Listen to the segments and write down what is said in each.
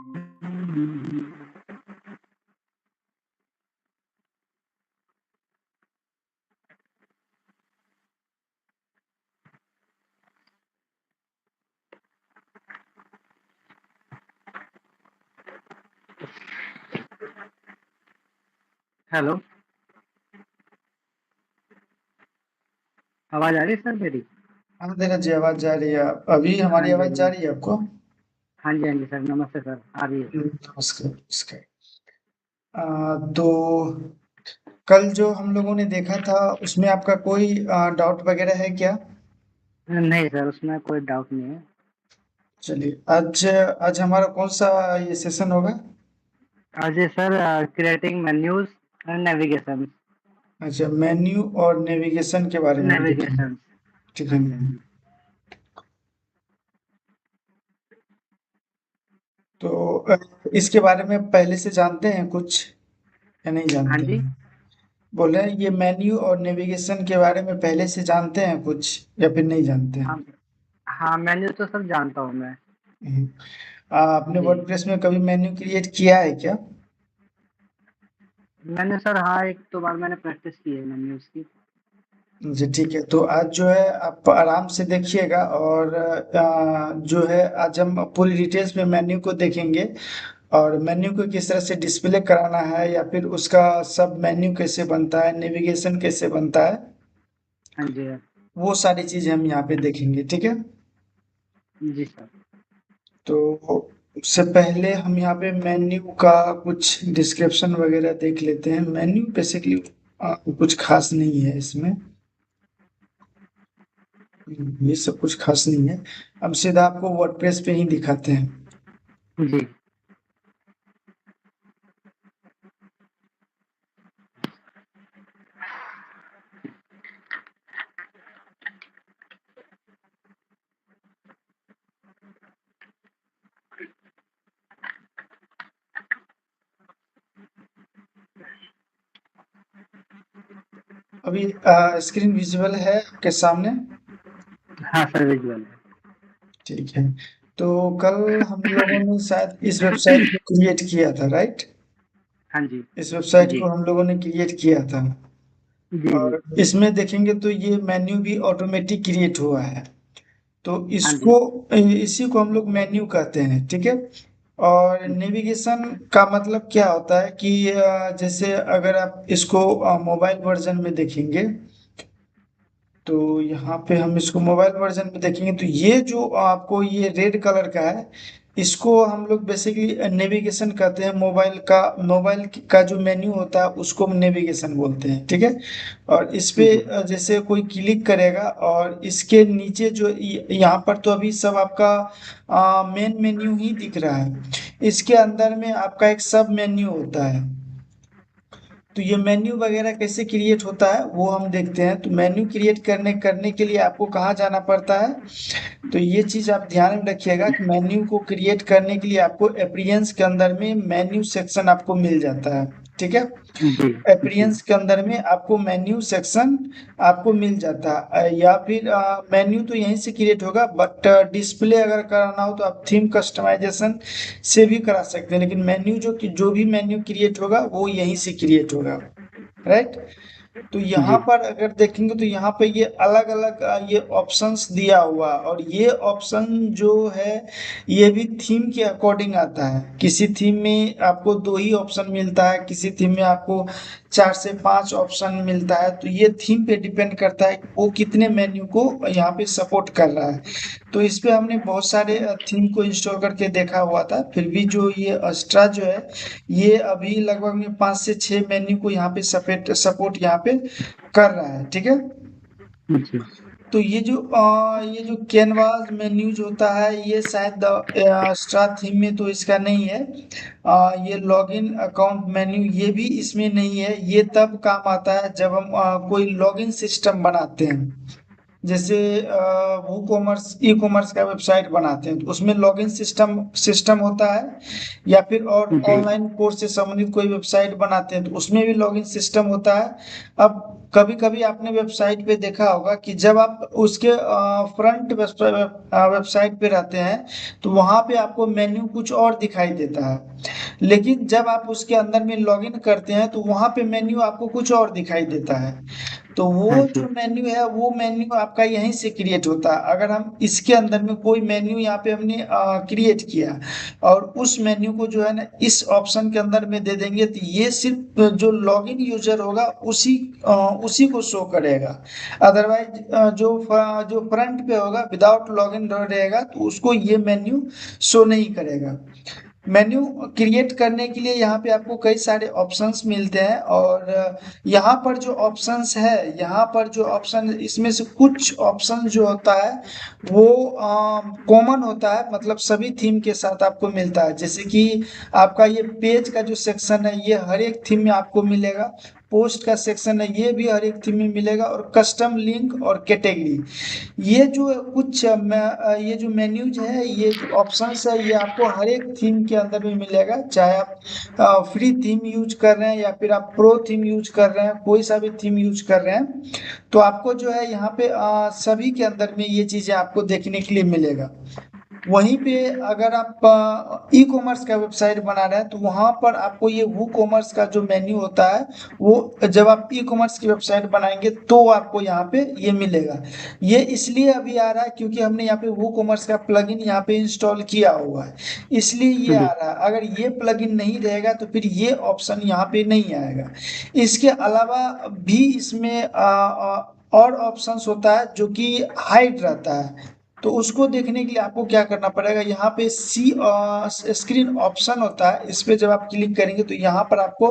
Hello, आवाज आ रही है सर मेरी? हाँ तेरा जी आवाज जा रही है। अभी हाँ हमारी जी, हाँ आवाज जा जी। रही है आपको? हाँ जी, हाँ जी सर, नमस्ते सर, आ रही है सर। नमस्कार नमस्कार। तो कल जो हम लोगों ने देखा था उसमें आपका कोई डाउट वगैरह है क्या? नहीं सर, उसमें कोई डाउट नहीं है। चलिए, आज आज हमारा कौन सा ये सेशन होगा? आज ये sir creating menus and navigation. अच्छा, मेन्यू और नेविगेशन के बारे में हम देखेंगे। नेविगेशन। ठीक हाँ है। जी, हाँ जी। तो इसके बारे में पहले से जानते हैं कुछ या नहीं हाँ जानते जी। हैं? बोले ये मेन्यू और नेविगेशन के बारे में पहले से जानते हैं कुछ या फिर नहीं जानते हैं? हाँ, हाँ मेन्यू तो सब जानता हूँ मैं। हम्म। आपने जी। वर्डप्रेस में कभी मेन्यू क्रिएट किया है क्या? मैंने सर, हाँ, एक दो बार मैंने प्रैक्टिस की है मेन्यूज की। जी ठीक है, तो आज जो है आप आराम से देखिएगा और जो है आज हम पूरी डिटेल्स में मेन्यू को देखेंगे और मेन्यू को किस तरह से डिस्प्ले कराना है या फिर उसका सब मेन्यू कैसे बनता है, नेविगेशन कैसे बनता है, हाँ जी, हाँ। वो सारी चीजें हम यहाँ पे देखेंगे। ठीक है। जी सर। तो उससे पहले हम यहाँ पे मेन्यू का कुछ डिस्क्रिप्शन वगैरह देख लेते हैं। मेन्यू बेसिकली कुछ खास नहीं है इसमें। ये सब कुछ खास नहीं है। हम सीधा आपको वर्डप्रेस पे ही दिखाते हैं। जी। अभी स्क्रीन विजुअल है आपके सामने? हाँ सर, विजुअल है। ठीक है। तो कल हम लोगों ने शायद इस वेबसाइट को क्रिएट किया था, राइट? हाँ जी। इस वेबसाइट जी। को हम लोगों ने क्रिएट किया था जी, जी। और इसमें देखेंगे तो ये मेन्यू भी ऑटोमेटिक क्रिएट हुआ है। तो हाँ जी। इसी को हम लोग मेन्यू कहते हैं। ठीक है। और नेविगेशन का मतलब क्या होता है कि जैसे अगर आप इसको मोबाइल वर्जन में देखेंगे तो यहाँ पे हम इसको मोबाइल वर्जन में देखेंगे तो ये जो आपको ये रेड कलर का है इसको हम लोग बेसिकली नेविगेशन कहते हैं। मोबाइल का जो मेन्यू होता है उसको हम नेविगेशन बोलते हैं। ठीक है। और इस पे जी। जैसे कोई क्लिक करेगा और इसके नीचे जो यहाँ पर तो अभी सब आपका मेन मेन्यू ही दिख रहा है। इसके अंदर में आपका एक सब मेन्यू होता है। तो ये मेन्यू वगैरह कैसे क्रिएट होता है वो हम देखते हैं। तो मेन्यू क्रिएट करने करने के लिए आपको कहाँ जाना पड़ता है? तो ये चीज आप ध्यान में रखिएगा कि मेन्यू को क्रिएट करने के लिए आपको एप्रियंस के अंदर में मेन्यू सेक्शन आपको मिल जाता है। ठीक है। जी। जी। एप्रियंस के अंदर में आपको मेन्यू सेक्शन आपको मिल जाता है या फिर मेन्यू तो यहीं से क्रिएट होगा बट डिस्प्ले अगर कराना हो तो आप थीम कस्टमाइजेशन से भी करा सकते हैं। लेकिन मेन्यू जो भी मेन्यू क्रिएट होगा वो यहीं से क्रिएट होगा, राइट? तो यहाँ जी। पर अगर देखेंगे तो यहाँ पे ये अलग अलग ये ऑप्शंस दिया हुआ है और ये ऑप्शन जो है ये भी थीम के अकॉर्डिंग आता है। किसी थीम में आपको दो ही ऑप्शन मिलता है, किसी थीम में आपको 4 से 5 ऑप्शन मिलता है। तो ये थीम पे डिपेंड करता है कि वो कितने मेन्यू को यहाँ पे सपोर्ट कर रहा है। तो इस पे हमने बहुत सारे थीम को इंस्टॉल करके देखा हुआ था, फिर भी जो ये एक्स्ट्रा जो है ये अभी लगभग में 5 से 6 मेन्यू को यहाँ पे सपोर्ट यहाँ पे कर रहा है। ठीक है। जी। तो ये जो कैनवास मेन्यूज होता है ये शायद एक्स्ट्रा थीम में तो इसका नहीं है। ये लॉगिन अकाउंट मेन्यू ये भी इसमें नहीं है। ये तब काम आता है जब हम कोई लॉगिन सिस्टम बनाते हैं। जैसे वो कॉमर्स ई कॉमर्स का वेबसाइट बनाते हैं तो उसमें लॉगिन सिस्टम सिस्टम होता है या फिर और जी। ऑनलाइन कोर्स से संबंधित कोई वेबसाइट बनाते हैं तो उसमें भी लॉगिन सिस्टम होता है। अब कभी कभी आपने वेबसाइट पे देखा होगा कि जब आप उसके फ्रंट वेबसाइट पे रहते हैं तो वहां पे आपको मेन्यू कुछ और दिखाई देता है, लेकिन जब आप उसके अंदर में लॉगिन करते हैं तो वहां पे मेन्यू आपको कुछ और दिखाई देता है। तो हाँ वो जी। जो मेन्यू है वो मेन्यू आपका यहीं से क्रिएट होता है। अगर हम इसके अंदर में कोई मेन्यू यहाँ पे हमने क्रिएट किया और उस मेन्यू को जो है ना इस ऑप्शन के अंदर में दे देंगे तो ये सिर्फ जो लॉगिन यूजर होगा उसी को शो करेगा। अदरवाइज जो फ्रंट पे होगा विदाउट लॉगिन रहेगा तो उसको ये मेन्यू शो नहीं करेगा। मेन्यू क्रिएट करने के लिए यहाँ पे आपको कई सारे ऑप्शंस मिलते हैं, और यहाँ पर जो ऑप्शंस है, यहाँ पर जो ऑप्शन इसमें से कुछ ऑप्शन जो होता है वो कॉमन होता है, मतलब सभी थीम के साथ आपको मिलता है। जैसे कि आपका ये पेज का जो सेक्शन है ये हर एक थीम में आपको मिलेगा, पोस्ट का सेक्शन है ये भी हर एक थीम में मिलेगा, और कस्टम लिंक और कैटेगरी ये जो कुछ ये जो मेन्यूज है, ये जो ऑप्शंस है, ये आपको हर एक थीम के अंदर में मिलेगा। चाहे आप फ्री थीम यूज कर रहे हैं या फिर आप प्रो थीम यूज कर रहे हैं, कोई सा भी थीम यूज कर रहे हैं, तो आपको जो है यहाँ पे सभी के अंदर में ये चीजें आपको देखने के लिए मिलेगा। वहीं पे अगर आप ई कॉमर्स का वेबसाइट बना रहे हैं तो वहां पर आपको ये वो कॉमर्स का जो मेन्यू होता है वो जब आप ई कॉमर्स की वेबसाइट बनाएंगे तो आपको यहाँ पे ये मिलेगा। ये इसलिए अभी आ रहा है क्योंकि हमने यहाँ पे वो कॉमर्स का प्लगइन यहाँ पे इंस्टॉल किया हुआ है, इसलिए ये आ जी। रहा है। अगर ये प्लगइन नहीं रहेगा तो फिर ये ऑप्शन यहाँ पे नहीं आएगा। इसके अलावा भी इसमें और ऑप्शंस होता है जो कि हाइड रहता है। तो उसको देखने के लिए आपको क्या करना पड़ेगा, यहाँ पे सी स्क्रीन ऑप्शन होता है, इस पे जब आप क्लिक करेंगे तो यहाँ पर आपको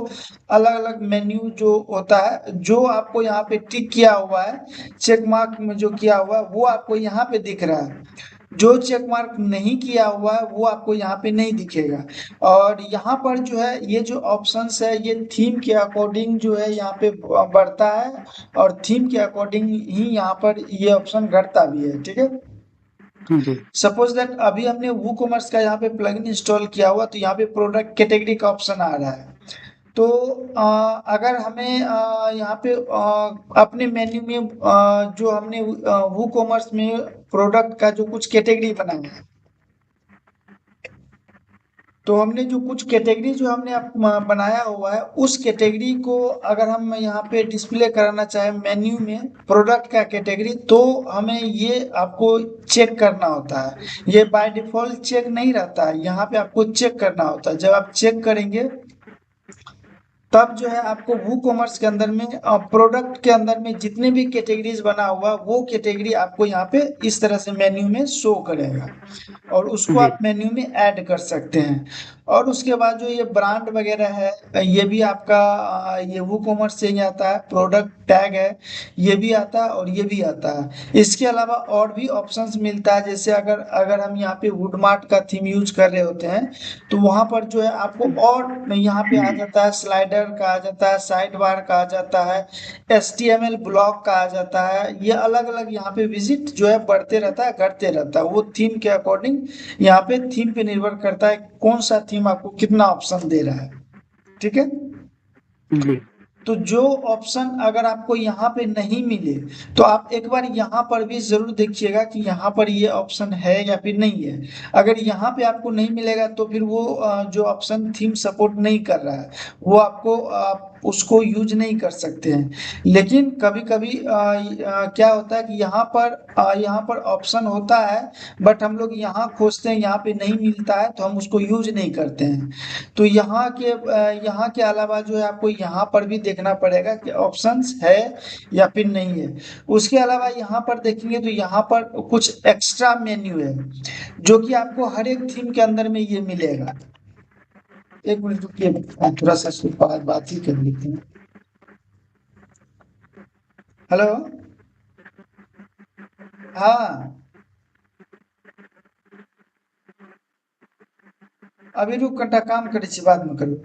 अलग अलग मेन्यू जो होता है, जो आपको यहाँ पे टिक किया हुआ है, चेक मार्क में जो किया हुआ है वो आपको यहाँ पे दिख रहा है। जो चेक मार्क नहीं किया हुआ है वो आपको यहाँ पे नहीं दिखेगा। और यहाँ पर जो है ये जो ऑप्शंस है ये थीम के अकॉर्डिंग जो है यहाँ पे बढ़ता है, और थीम के अकॉर्डिंग ही यहाँ पर ये ऑप्शन घटता भी है। ठीक है। जी। सपोज दैट अभी हमने वो कॉमर्स का यहाँ पे प्लगइन इंस्टॉल किया हुआ तो यहाँ पे प्रोडक्ट कैटेगरी का ऑप्शन आ रहा है। तो अगर हमें यहाँ पे अपने मेन्यू में जो हमने वो कॉमर्स में प्रोडक्ट का जो कुछ कैटेगरी बनाया है, तो हमने जो कुछ कैटेगरी जो हमने बनाया हुआ है उस कैटेगरी को अगर हम यहाँ पे डिस्प्ले कराना चाहे मेन्यू में प्रोडक्ट का कैटेगरी, तो हमें ये आपको चेक करना होता है। ये बाय डिफॉल्ट चेक नहीं रहता है, यहाँ पे आपको चेक करना होता है। जब आप चेक करेंगे तब जो है आपको वो कॉमर्स के अंदर में प्रोडक्ट के अंदर में जितने भी कैटेगरीज बना हुआ वो कैटेगरी आपको यहाँ पे इस तरह से मेन्यू में शो करेगा, और उसको जी। आप मेन्यू में ऐड कर सकते हैं। और उसके बाद जो ये ब्रांड वगैरह है ये भी आपका ये वो कॉमर्स से ही आता है। प्रोडक्ट टैग है ये भी आता है और ये भी आता है। इसके अलावा और भी ऑप्शंस मिलता है, जैसे अगर अगर हम यहाँ पे वुडमार्ट का थीम यूज कर रहे होते हैं तो वहां पर जो है आपको और यहाँ पे आ जाता है, स्लाइडर का आ जाता है, साइड बार का आ जाता है, HTML ब्लॉक का आ जाता है। ये अलग अलग यहाँ पे विजिट जो है बढ़ते रहता है, घटते रहता है, वो थीम के अकॉर्डिंग यहाँ पे थीम पे निर्भर करता है कौन सा थीम आपको कितना ऑप्शन दे रहा है। ठीक है। जी। तो जो ऑप्शन अगर आपको यहाँ पे नहीं मिले तो आप एक बार यहाँ पर भी जरूर देखिएगा कि यहाँ पर ये ऑप्शन है या फिर नहीं है। अगर यहाँ पे आपको नहीं मिलेगा तो फिर वो जो ऑप्शन थीम सपोर्ट नहीं कर रहा है वो आपको आप उसको यूज नहीं कर सकते हैं। लेकिन कभी कभी क्या होता है कि यहाँ पर ऑप्शन होता है, बट हम लोग यहाँ खोजते हैं यहाँ पे नहीं मिलता है तो हम उसको यूज नहीं करते हैं। तो यहाँ के अलावा जो है आपको यहाँ पर भी देखना पड़ेगा कि ऑप्शंस है या फिर नहीं है। उसके अलावा यहाँ पर देखेंगे तो यहाँ पर कुछ एक्स्ट्रा मेन्यू है जो कि आपको हर एक थीम के अंदर में ये मिलेगा। एक मिनट रुकिए, थोड़ा सा इसके बाद बात ही कर लेते हैं। हेलो। हाँ, अभी रुक कटा काम करे छी बाद में करू।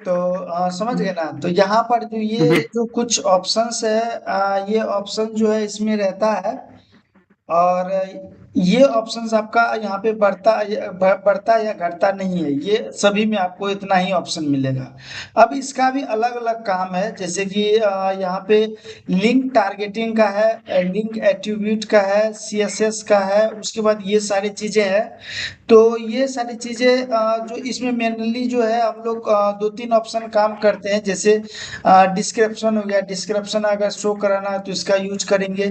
तो समझ गए ना। तो यहाँ पर जो ये जी जो कुछ ऑप्शंस है, ये ऑप्शन जो है इसमें रहता है। और ये ऑप्शंस आपका यहाँ पे बढ़ता या घटता नहीं है, ये सभी में आपको इतना ही ऑप्शन मिलेगा। अब इसका भी अलग अलग काम है, जैसे कि यहाँ पे लिंक टारगेटिंग का है, लिंक एट्रीब्यूट का है, सीएसएस का है, उसके बाद ये सारी चीजें हैं। तो ये सारी चीजें जो इसमें मेनली जो है हम लोग दो तीन ऑप्शन काम करते हैं, जैसे डिस्क्रिप्शन हो गया, डिस्क्रिप्शन अगर शो कराना है तो इसका यूज करेंगे।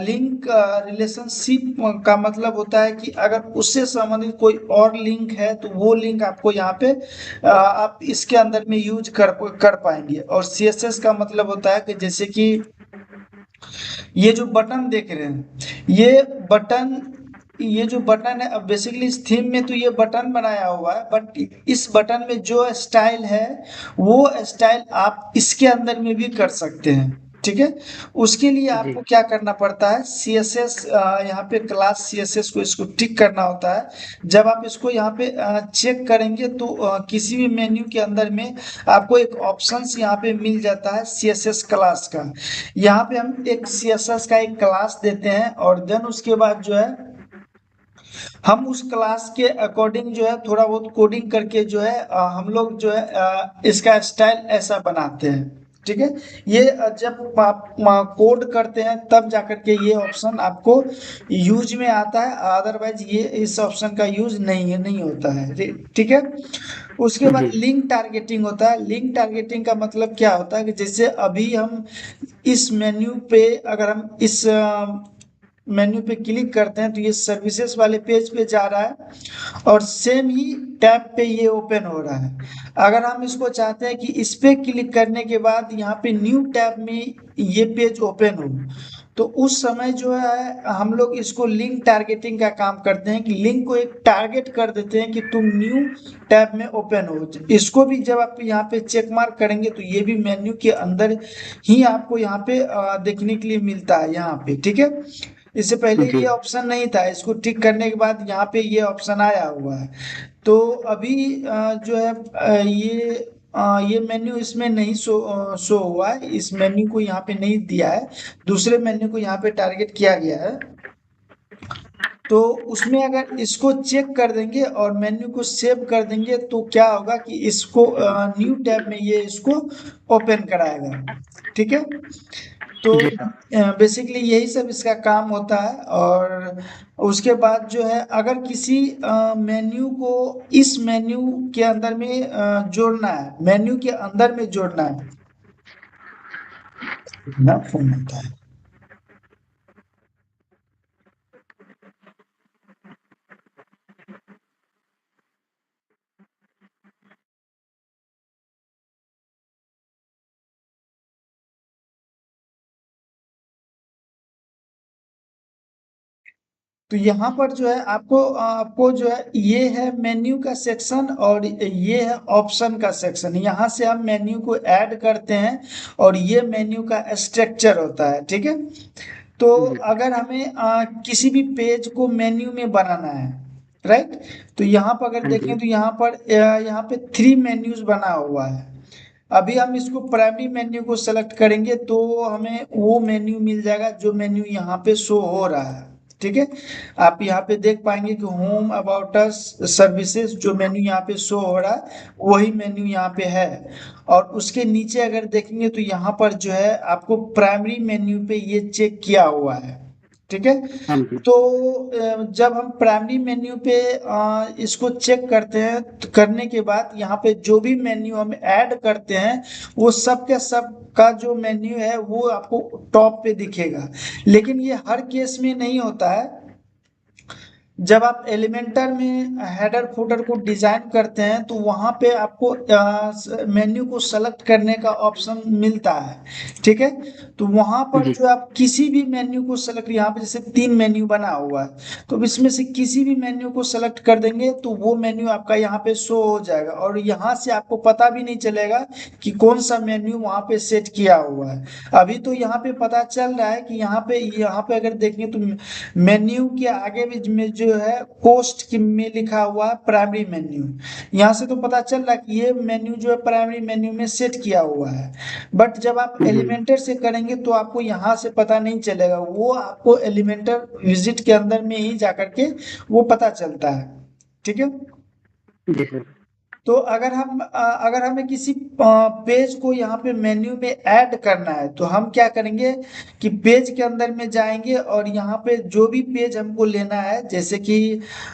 लिंक रिलेशनशिप का मतलब होता है कि अगर उससे संबंधित कोई और लिंक है तो वो लिंक आपको यहाँ पे आप इसके अंदर में यूज कर पाएंगे। और सीएसएस का मतलब होता है कि जैसे कि ये जो बटन देख रहे हैं, बटन ये जो बटन है, अब बेसिकली इस थीम में तो ये बटन बनाया हुआ है, बट इस बटन में जो स्टाइल है वो स्टाइल आप इसके अंदर में भी कर सकते हैं। ठीक है। उसके लिए जी आपको क्या करना पड़ता है, सीएसएस यहाँ पे क्लास सीएसएस को इसको टिक करना होता है। जब आप इसको यहाँ पे चेक करेंगे तो किसी भी मेन्यू के अंदर में आपको एक ऑप्शंस यहाँ पे मिल जाता है सीएसएस क्लास का। यहाँ पे हम एक सीएसएस का एक क्लास देते हैं, और देन उसके बाद जो है हम उस क्लास के अकॉर्डिंग जो है थोड़ा बहुत कोडिंग करके जो है हम लोग जो है इसका स्टाइल ऐसा बनाते हैं। ठीक है। ये जब आप कोड करते हैं तब जाकर के ये ऑप्शन आपको यूज में आता है, अदरवाइज ये इस ऑप्शन का यूज नहीं होता है। ठीक है। उसके बाद जी लिंक टारगेटिंग होता है। लिंक टारगेटिंग का मतलब क्या होता है कि जैसे अभी हम इस मेन्यू पे, अगर हम इस मेन्यू पे क्लिक करते हैं तो ये सर्विसेज वाले पेज पे जा रहा है, और सेम ही टैब पे ये ओपन हो रहा है। अगर हम इसको चाहते हैं कि इस पे क्लिक करने के बाद यहाँ पे न्यू टैब में ये पेज ओपन हो, तो उस समय जो है हम लोग इसको लिंक टारगेटिंग का काम करते हैं, कि लिंक को एक टारगेट कर देते हैं कि तुम न्यू टैब में ओपन हो। इसको भी जब आप यहाँ पे चेक मार्क करेंगे तो ये भी मेन्यू के अंदर ही आपको यहाँ पे देखने के लिए मिलता है यहाँ पे। ठीक है। इससे पहले जी ये ऑप्शन नहीं था, इसको टिक करने के बाद यहाँ पे ये ऑप्शन आया हुआ है। तो अभी जो है ये मेन्यू इसमें नहीं शो हुआ है, इस मेन्यू को यहाँ पे नहीं दिया है, दूसरे मेन्यू को यहाँ पे टारगेट किया गया है। तो उसमें अगर इसको चेक कर देंगे और मेन्यू को सेव कर देंगे तो क्या होगा कि इसको न्यू टैब में ये इसको ओपन कराएगा। ठीक है। तो जी सर। बेसिकली यही सब इसका काम होता है। और उसके बाद जो है अगर किसी मेन्यू को इस मेन्यू के अंदर में जोड़ना है, मेन्यू के अंदर में जोड़ना है ना, फोन होता है। तो यहाँ पर जो है आपको जो है ये है मेन्यू का सेक्शन, और ये है ऑप्शन का सेक्शन। यहाँ से हम मेन्यू को ऐड करते हैं, और ये मेन्यू का स्ट्रक्चर होता है। ठीक है। तो जी अगर हमें किसी भी पेज को मेन्यू में बनाना है, राइट, तो यहाँ पर अगर हाँ देखें जी तो यहाँ पे थ्री मेन्यूज बना हुआ है। अभी हम इसको प्राइमरी मेन्यू को सेलेक्ट करेंगे तो हमें वो मेन्यू मिल जाएगा जो मेन्यू यहाँ पे शो हो रहा है। ठीक है। आप यहाँ पे देख पाएंगे कि होम, अबाउट अस, सर्विसेज, जो मेन्यू यहाँ पे शो हो रहा है वही मेन्यू यहाँ पे है। और उसके नीचे अगर देखेंगे तो यहाँ पर जो है आपको प्राइमरी मेन्यू पे ये चेक किया हुआ है। ठीक है। हाँ जी तो जब हम प्राइमरी मेन्यू पे इसको चेक करते हैं तो करने के बाद यहाँ पे जो भी मेन्यू हम ऐड करते हैं वो सब के सब का जो मेन्यू है वो आपको टॉप पे दिखेगा। लेकिन ये हर केस में नहीं होता है। जब आप एलिमेंटर में हेडर फुटर को डिजाइन करते हैं तो वहां पे आपको मेन्यू को सेलेक्ट करने का ऑप्शन मिलता है। ठीक है। तो वहां पर जी जो आप किसी भी मेन्यू को सेलेक्ट, यहाँ पे जैसे तीन मेन्यू बना हुआ है, तो इसमें से किसी भी मेन्यू को सेलेक्ट कर देंगे तो वो मेन्यू आपका यहाँ पे शो हो जाएगा, और यहाँ से आपको पता भी नहीं चलेगा कि कौन सा मेन्यू वहां पे सेट किया हुआ है। अभी तो यहाँ पे पता चल रहा है कि यहाँ पे अगर देखेंगे तो मेन्यू के आगे में जो जो है पोस्ट में लिखा हुआ है प्राइमरी मेन्यू। यहाँ से तो पता चल रहा है कि ये मेन्यू जो है प्राइमरी मेन्यू में सेट किया हुआ है, बट जब आप जी एलिमेंटर से करेंगे तो आपको यहाँ से पता नहीं चलेगा, वो आपको एलिमेंटर विजिट के अंदर में ही जाकर के वो पता चलता है। ठीक है। जी सर। तो अगर हमें किसी पेज को यहाँ पे मेन्यू में ऐड करना है तो हम क्या करेंगे कि पेज के अंदर में जाएंगे और यहाँ पे जो भी पेज हमको लेना है, जैसे कि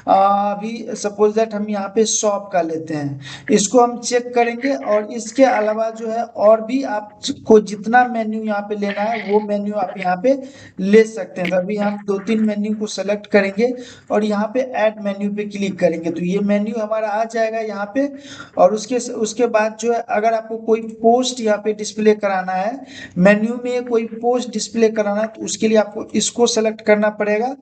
अभी सपोज दैट हम यहाँ पे शॉप का लेते हैं, इसको हम चेक करेंगे और इसके अलावा जो है और भी आपको जितना मेन्यू यहाँ पे लेना है वो मेन्यू आप यहाँ पे ले सकते हैं। तो अभी हम 2-3 मेन्यू को सेलेक्ट करेंगे और यहाँ पे ऐड मेन्यू पे क्लिक करेंगे तो ये मेन्यू हमारा आ जाएगा यहाँ पे। और उसके उसके बाद जो है अगर आपको कोई पोस्ट यहाँ पे डिस्प्ले कराना है, मेन्यू में कोई पोस्ट डिस्प्ले कराना है, तो उसके लिए आपको इसको सेलेक्ट करना पड़ेगा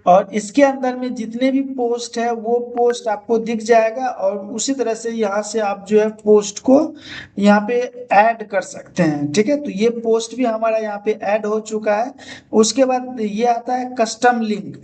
और इसके अंदर में जितने भी पोस्ट है वो पोस्ट आपको दिख जाएगा और उसी तरह से यहाँ से आप जो है पोस्ट को यहाँ पे ऐड कर सकते हैं। ठीक है। तो ये पोस्ट भी हमारा यहाँ पे ऐड हो चुका है। उसके बाद ये आता है कस्टम लिंक।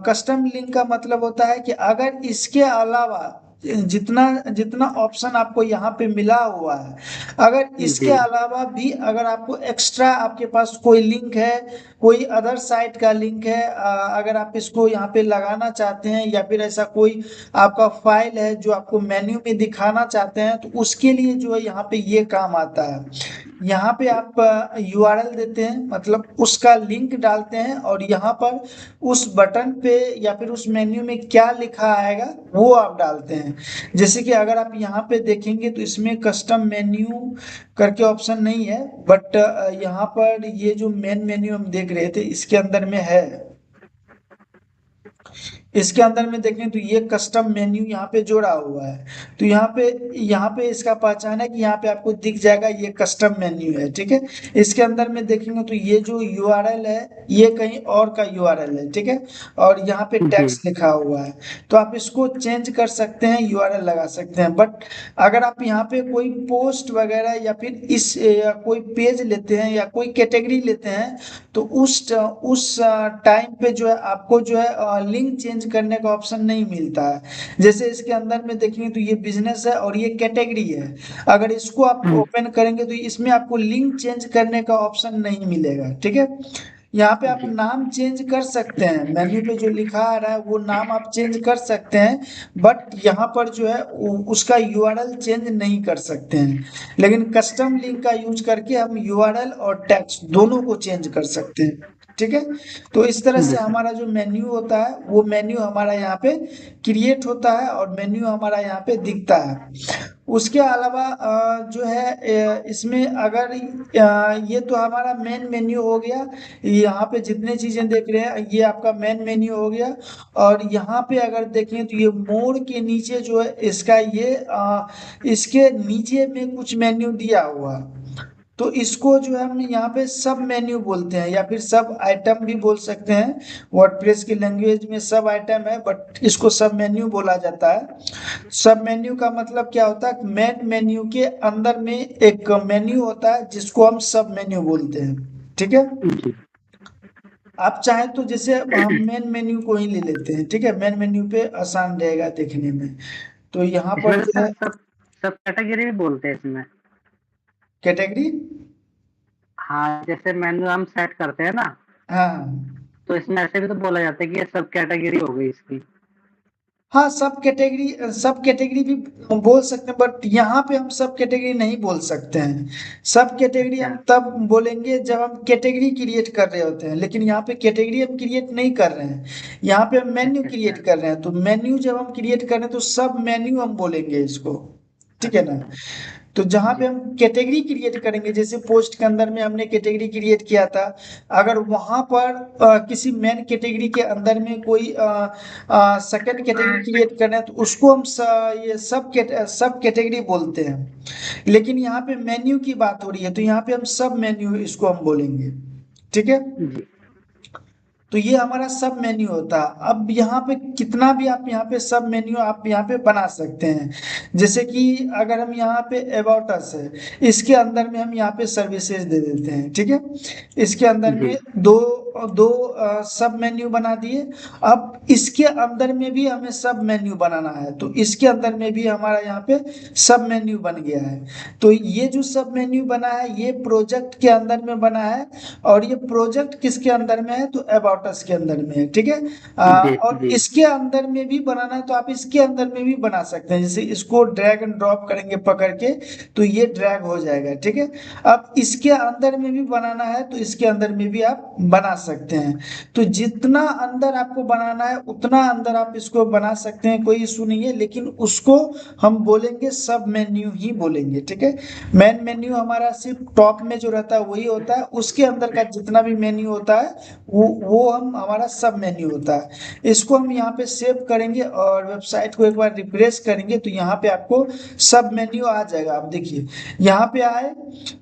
कस्टम लिंक का मतलब होता है कि अगर इसके अलावा जितना जितना ऑप्शन आपको यहाँ पे मिला हुआ है, अगर इसके जी अलावा भी अगर आपको एक्स्ट्रा आपके पास कोई लिंक है, कोई अदर साइट का लिंक है, अगर आप इसको यहाँ पे लगाना चाहते हैं या फिर ऐसा कोई आपका फाइल है जो आपको मेन्यू में दिखाना चाहते हैं, तो उसके लिए जो है यहाँ पे ये काम आता है। यहाँ पे आप यूआरएल देते हैं, मतलब उसका लिंक डालते हैं और यहाँ पर उस बटन पे या फिर उस मेन्यू में क्या लिखा आएगा वो आप डालते हैं। जैसे कि अगर आप यहाँ पे देखेंगे तो इसमें कस्टम मेन्यू करके ऑप्शन नहीं है, बट यहाँ पर ये जो मेन मेन्यू हम देख रहे थे इसके अंदर में है। इसके अंदर में देखें तो ये कस्टम मेन्यू यहाँ पे जोड़ा हुआ है। तो यहाँ पे इसका पहचान है कि यहाँ पे आपको दिख जाएगा ये कस्टम मेन्यू है। ठीक है। इसके अंदर में देखेंगे तो ये जो यूआरएल है ये कहीं और का यूआरएल है। ठीक है। और यहाँ पे जी टैक्स लिखा हुआ है, तो आप इसको चेंज कर सकते हैं, यूआरएल लगा सकते हैं। बट अगर आप यहाँ पे कोई पोस्ट वगैरह या फिर इस या कोई पेज लेते हैं या कोई कैटेगरी लेते हैं तो उस टाइम पे जो है आपको जो है लिंक चेंज करने का ऑप्शन नहीं मिलता है। जैसे इसके अंदर में देखेंगे तो ये बिजनेस है और ये कैटेगरी है, अगर इसको आप ओपन करेंगे तो इसमें आपको लिंक चेंज करने का ऑप्शन नहीं मिलेगा। ठीक है। यहाँ पे आप जी नाम चेंज कर सकते हैं, मेन्यू पे जो लिखा आ रहा है वो नाम आप चेंज कर सकते हैं, बट यहाँ पर जो है उसका यूआरएल चेंज नहीं कर सकते हैं। लेकिन कस्टम लिंक का यूज करके हम यूआरएल और टेक्स्ट दोनों को चेंज कर सकते हैं। ठीक है। तो इस तरह जी से सर। हमारा जो मेन्यू होता है वो मेन्यू हमारा यहाँ पे क्रिएट होता है और मेन्यू हमारा यहाँ पे दिखता है। उसके अलावा जो है इसमें अगर ये तो हमारा मेन मेन्यू हो गया। यहाँ पे जितने चीजें देख रहे हैं ये आपका मेन मेन्यू हो गया। और यहाँ पे अगर देखें तो ये मोर के नीचे जो है इसका ये इसके नीचे में कुछ मेन्यू दिया हुआ है, तो इसको जो है हम यहाँ पे सब मेन्यू बोलते हैं या फिर सब आइटम भी बोल सकते हैं। वर्डप्रेस की लैंग्वेज में सब आइटम है बट इसको सब मेन्यू बोला जाता है। सब मेन्यू का मतलब क्या होता है, मेन मेन्यू के अंदर में एक मेन्यू होता है जिसको हम सब मेन्यू बोलते हैं। ठीक है। जी आप चाहें तो जैसे हम मेन मेन्यू को ही ले लेते हैं। ठीक है। मेन मेन्यू पे आसान रहेगा देखने में। तो यहाँ इसमें पर तो जो सर है सब सब कैटेगरी भी बोलते हैं इसमें। कैटेगरी। हाँ, जैसे मेन्यू हम सेट करते हैं ना, हाँ तो इसमें ऐसे भी तो बोला जाता है कि ये सब कैटेगरी हो गई इसकी। हाँ, सब कैटेगरी भी बोल सकते हैं, बट यहाँ पे हम सब कैटेगरी नहीं बोल सकते हैं। सब कैटेगरी अच्छा हम तब बोलेंगे जब हम कैटेगरी क्रिएट कर रहे होते हैं, लेकिन यहाँ पे कैटेगरी हम क्रिएट नहीं कर रहे हैं, यहाँ पे हम मेन्यू अच्छा अच्छा। क्रिएट कर रहे हैं। तो मेन्यू जब हम क्रिएट कर रहे हैं तो सब मेन्यू हम बोलेंगे इसको। ठीक है ना। तो जहां पे जी हम कैटेगरी क्रिएट करेंगे, जैसे पोस्ट के अंदर में हमने कैटेगरी क्रिएट किया था, अगर वहां पर किसी मेन कैटेगरी के अंदर में कोई सेकंड कैटेगरी क्रिएट करना है तो उसको हम ये सब कैटेगरी बोलते हैं। लेकिन यहाँ पे मेन्यू की बात हो रही है तो यहाँ पे हम सब मेन्यू इसको हम बोलेंगे। ठीक है। जी तो ये हमारा सब मेन्यू होता है। अब यहाँ पे कितना भी आप यहाँ पे सब मेन्यू आप यहाँ पे बना सकते हैं। जैसे कि अगर हम यहाँ पे अबाउट अस है, इसके अंदर में हम यहाँ पे सर्विसेज दे देते हैं। ठीक है। इसके अंदर जी में दो दो सब मेन्यू बना दिए। अब इसके अंदर में भी हमें सब मेन्यू बनाना है, तो इसके अंदर में भी हमारा यहाँ पे सब मेन्यू बन गया है। तो ये जो सब मेन्यू बना है ये प्रोजेक्ट के अंदर में बना है, और ये प्रोजेक्ट किसके अंदर में है, तो अबाउट अस के अंदर में है। ठीक है, जी और जी इसके अंदर में भी बनाना है तो आप इसके अंदर में भी बना सकते हैं। जैसे इसको ड्रैग एंड ड्रॉप करेंगे पकड़ के तो ये ड्रैग हो जाएगा। ठीक है, अब इसके अंदर में भी बनाना है तो इसके अंदर में भी आप बना सकते हैं। तो जितना अंदर आपको बनाना है उतना अंदर आप इसको बना सकते हैं, कोई इशू नहीं है, लेकिन उसको हम बोलेंगे सब मेन्यू ही बोलेंगे। ठीक है, मेन मेन्यू हमारा सिर्फ टॉप में जो रहता है वही होता है, उसके अंदर का जितना भी मेन्यू होता है वो हम हमारा सब मेन्यू होता है। इसको हम यहाँ पे सेव करेंगे और वेबसाइट को एक बार रिफ्रेश करेंगे तो यहाँ पे आपको सब मेन्यू आ जाएगा। आप देखिए यहाँ पे आए,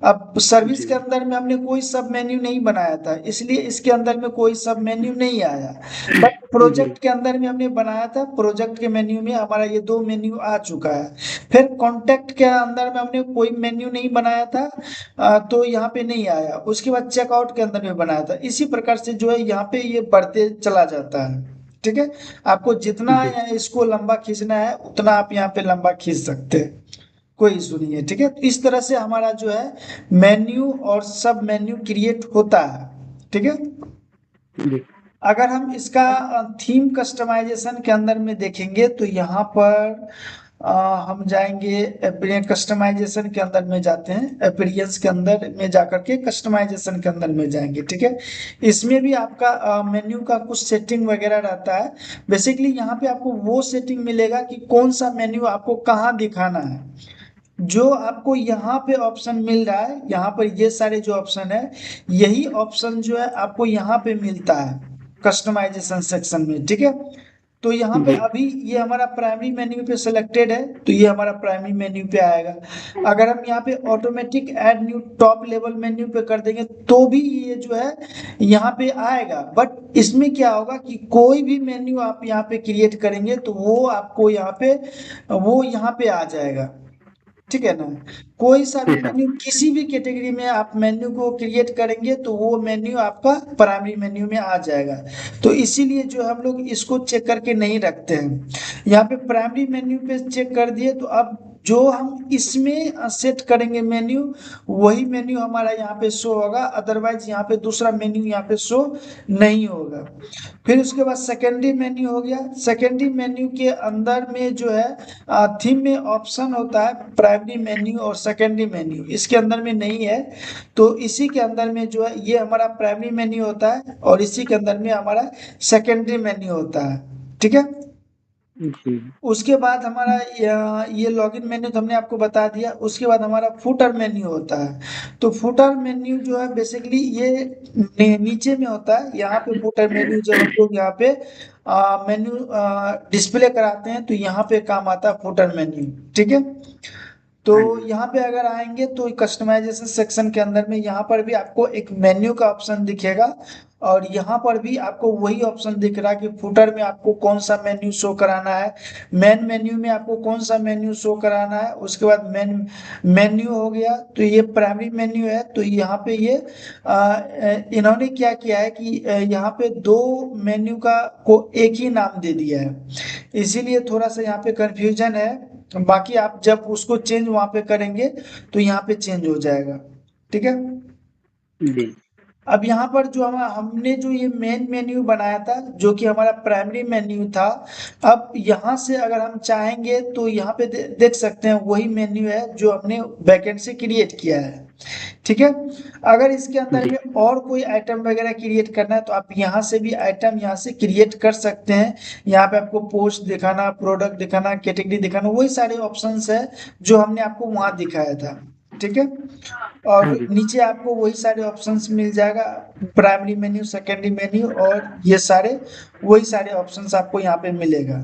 अब सर्विस जी के अंदर में हमने कोई सब मेन्यू नहीं बनाया था इसलिए इसके अंदर में कोई सब मेन्यू नहीं आया, बट जी प्रोजेक्ट के अंदर में हमने बनाया था, प्रोजेक्ट के मेन्यू में हमारा ये दो मेन्यू आ चुका है। फिर कॉन्टेक्ट के अंदर में हमने कोई मेन्यू नहीं बनाया था, तो यहाँ पे नहीं आया। उसके बाद चेकआउट के अंदर में बनाया था। इसी प्रकार से जो है यहाँ पे ये बढ़ते चला जाता है। ठीक है, आपको जितना जी इसको लंबा खींचना है उतना आप यहाँ पे लंबा खींच सकते हैं, कोई इशू नहीं है। ठीक है, तो इस तरह से हमारा जो है मेन्यू और सब मेन्यू क्रिएट होता है। ठीक है, जी अगर हम इसका थीम कस्टमाइजेशन के अंदर में देखेंगे तो यहाँ पर हम जाएंगे कस्टमाइजेशन के अंदर में जाते हैं, अपीयरेंस के अंदर में जाकर के कस्टमाइजेशन के अंदर में जाएंगे। ठीक है, इसमें भी आपका मेन्यू का कुछ सेटिंग वगैरह रहता है। बेसिकली यहाँ पे आपको वो सेटिंग मिलेगा कि कौन सा मेन्यू आपको कहाँ दिखाना है। जो आपको यहाँ पे ऑप्शन मिल रहा है, यहाँ पर ये सारे जो ऑप्शन है यही ऑप्शन जो है आपको यहाँ पे मिलता है कस्टमाइजेशन सेक्शन में। ठीक है, तो यहाँ पे जी अभी ये हमारा प्राइमरी मेन्यू पे सिलेक्टेड है तो ये हमारा प्राइमरी मेन्यू पे आएगा। अगर हम यहाँ पे automatic add new top level menu पे कर देंगे तो भी ये जो है यहाँ पे आएगा, बट इसमें क्या होगा कि कोई भी मेन्यू आप यहाँ पे क्रिएट करेंगे तो वो आपको यहाँ पे आ जाएगा। ठीक है ना, कोई सा भी जी सर मेन्यू किसी भी कैटेगरी में आप मेन्यू को क्रिएट करेंगे तो वो मेन्यू आपका प्राइमरी मेन्यू में आ जाएगा। तो इसीलिए जो हम लोग इसको चेक करके नहीं रखते हैं, यहाँ पे प्राइमरी मेन्यू पे चेक कर दिए तो अब जो हम इसमें सेट करेंगे मेन्यू वही मेन्यू हमारा यहाँ पे शो होगा, अदरवाइज यहाँ पे दूसरा मेन्यू यहाँ पे शो नहीं होगा। फिर उसके बाद सेकेंडरी मेन्यू हो गया। सेकेंडरी मेन्यू के अंदर में जो है थीम में ऑप्शन होता है प्राइमरी मेन्यू और सेकेंडरी मेन्यू, इसके अंदर में नहीं है। तो इसी के अंदर में जो है ये हमारा प्राइमरी मेन्यू होता है और इसी के अंदर में हमारा सेकेंडरी मेन्यू होता है। ठीक है, जी उसके बाद हमारा ये लॉगिन मेन्यू तो हमने आपको बता दिया। उसके बाद हमारा फुटर मेन्यू होता है। तो फुटर मेन्यू जो है बेसिकली ये नीचे में होता है। यहाँ पे फुटर मेन्यू जब हम लोग यहाँ पे मेन्यू डिस्प्ले कराते हैं तो यहाँ पे काम आता है फुटर मेन्यू। ठीक है, तो हाँ जी यहाँ पे अगर आएंगे तो कस्टमाइजेशन सेक्शन के अंदर में यहाँ पर भी आपको एक मेन्यू का ऑप्शन दिखेगा, और यहाँ पर भी आपको वही ऑप्शन दिख रहा है कि फुटर में आपको कौन सा मेन्यू शो कराना है, मेन मेन्यू में आपको कौन सा मेन्यू शो कराना है। उसके बाद मेन मेन्यू हो गया तो ये प्राइमरी मेन्यू है। तो यहाँ पे ये इन्होंने क्या किया है कि यहाँ पे दो मेन्यू का को एक ही नाम दे दिया है, इसीलिए थोड़ा सा यहाँ पे कंफ्यूजन है। बाकी आप जब उसको चेंज वहां पे करेंगे तो यहाँ पे चेंज हो जाएगा। ठीक है, जी अब यहाँ पर जो हमने जो ये मेन मेन्यू बनाया था जो कि हमारा प्राइमरी मेन्यू था, अब यहाँ से अगर हम चाहेंगे तो यहाँ पे देख सकते हैं वही मेन्यू है जो हमने बैकएंड से क्रिएट किया है। ठीक है, अगर इसके अंदर जी में और कोई आइटम वगैरह क्रिएट करना है तो आप यहाँ से भी आइटम यहाँ से क्रिएट कर सकते हैं। यहाँ पे आपको पोस्ट दिखाना, प्रोडक्ट दिखाना, कैटेगरी दिखाना, वही सारे ऑप्शंस है जो हमने आपको वहां दिखाया था। ठीक है, और हाँ जी नीचे आपको वही सारे ऑप्शंस मिल जाएगा, प्राइमरी मेन्यू, सेकेंडरी मेन्यू, और ये सारे वही सारे ऑप्शंस आपको यहाँ पे मिलेगा।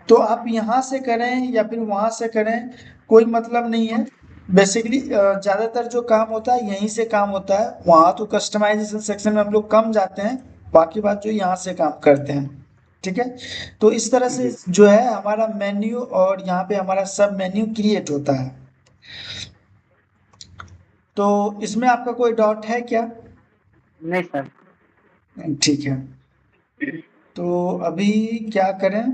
तो आप यहाँ से करें या फिर वहां से करें कोई मतलब नहीं है। बेसिकली ज्यादातर जो काम होता है यहीं से काम होता है, वहां तो कस्टमाइजेशन सेक्शन में हम लोग कम जाते हैं, बाकी बात जो यहाँ से काम करते हैं। ठीक है, तो इस तरह से जी जो है हमारा मेन्यू और यहाँ पे हमारा सब मेन्यू क्रिएट होता है। तो इसमें आपका कोई डाउट है क्या? नहीं सर। ठीक है, तो अभी क्या करें?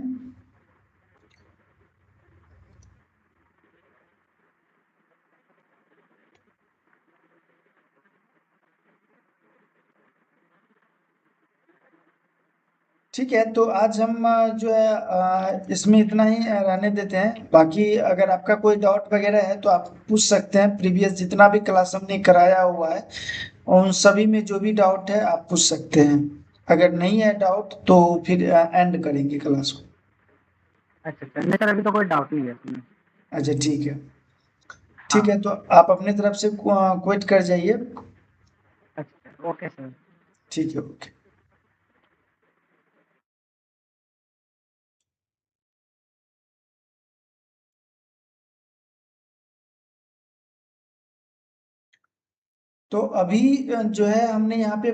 ठीक है, तो आज हम जो है इसमें इतना ही रहने देते हैं। बाकी अगर आपका कोई डाउट वगैरह है तो आप पूछ सकते हैं। प्रीवियस जितना भी क्लास हमने कराया हुआ है उन सभी में जो भी डाउट है आप पूछ सकते हैं। अगर नहीं है डाउट तो फिर एंड करेंगे क्लास को। अच्छा सर, नहीं सर, अभी तो कोई डाउट नहीं है इसमें। अच्छा ठीक है। ठीक हाँ। है, तो आप अपने तरफ से क्विट कर जाइए। अच्छा, ओके सर। ठीक है, ओके। तो अभी जो है हमने यहाँ पे